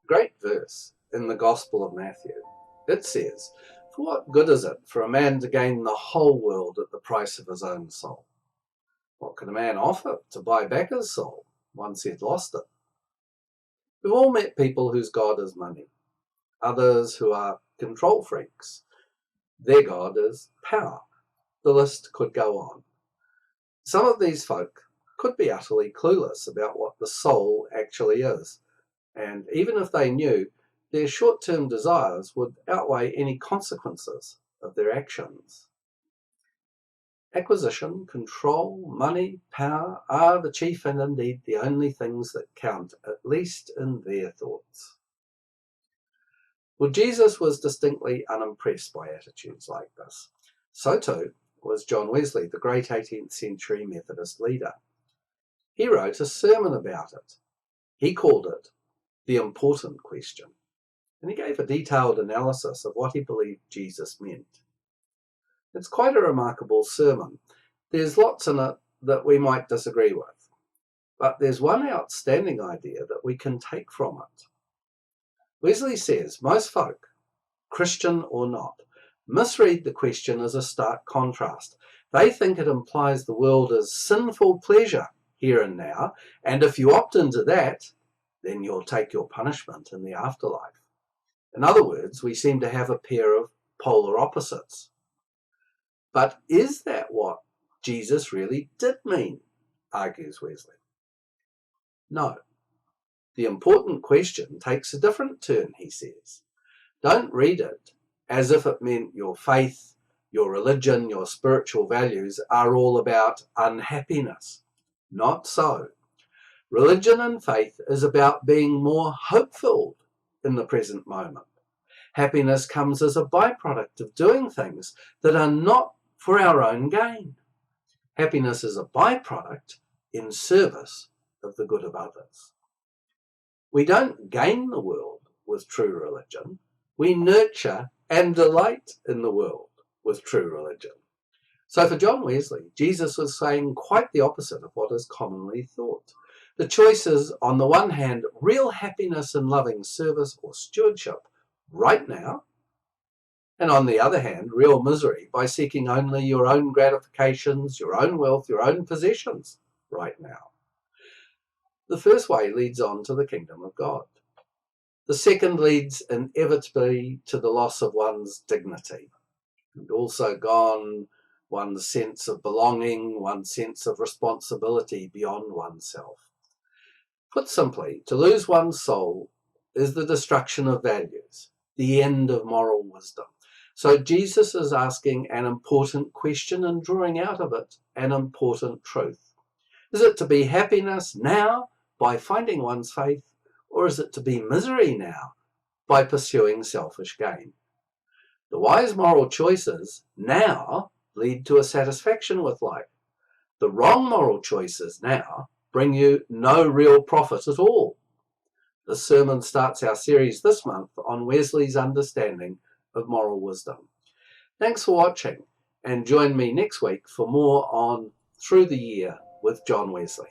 Great verse in the Gospel of Matthew. It says, "For what good is it for a man to gain the whole world at the price of his own soul? What can a man offer to buy back his soul once he'd lost it?" We've all met people whose God is money, others who are control freaks. Their God is power. The list could go on. Some of these folk could be utterly clueless about what the soul actually is, and even if they knew, their short-term desires would outweigh any consequences of their actions. Acquisition, control, money, power are the chief and indeed the only things that count, at least in their thoughts. Well, Jesus was distinctly unimpressed by attitudes like this. So too was John Wesley, the great 18th century Methodist leader. He wrote a sermon about it. He called it The Important Question, and he gave a detailed analysis of what he believed Jesus meant. It's quite a remarkable sermon. There's lots in it that we might disagree with, but there's one outstanding idea that we can take from it. Wesley says most folk, Christian or not, misread the question as a stark contrast. They think it implies the world is sinful pleasure here and now, and if you opt into that, then you'll take your punishment in the afterlife. In other words, we seem to have a pair of polar opposites. But is that what Jesus really did mean, argues Wesley? No. The important question takes a different turn, he says. Don't read it as if it meant your faith, your religion, your spiritual values are all about unhappiness. Not so. Religion and faith is about being more hope-filled in the present moment. Happiness comes as a byproduct of doing things that are not for our own gain. Happiness is a byproduct in service of the good of others. We don't gain the world with true religion. We nurture and delight in the world with true religion. So for John Wesley, Jesus was saying quite the opposite of what is commonly thought. The choice is, on the one hand, real happiness in loving service or stewardship right now, and on the other hand, real misery by seeking only your own gratifications, your own wealth, your own possessions right now. The first way leads on to the kingdom of God. The second leads inevitably to the loss of one's dignity, and also gone one's sense of belonging, one's sense of responsibility beyond oneself. Put simply, to lose one's soul is the destruction of values, the end of moral wisdom. So Jesus is asking an important question and drawing out of it an important truth. Is it to be happiness now by finding one's faith, or is it to be misery now by pursuing selfish gain? The wise moral choices now lead to a satisfaction with life. The wrong moral choices now bring you no real profit at all. The sermon starts our series this month on Wesley's understanding of moral wisdom. Thanks for watching, and join me next week for more on Through the Year with John Wesley.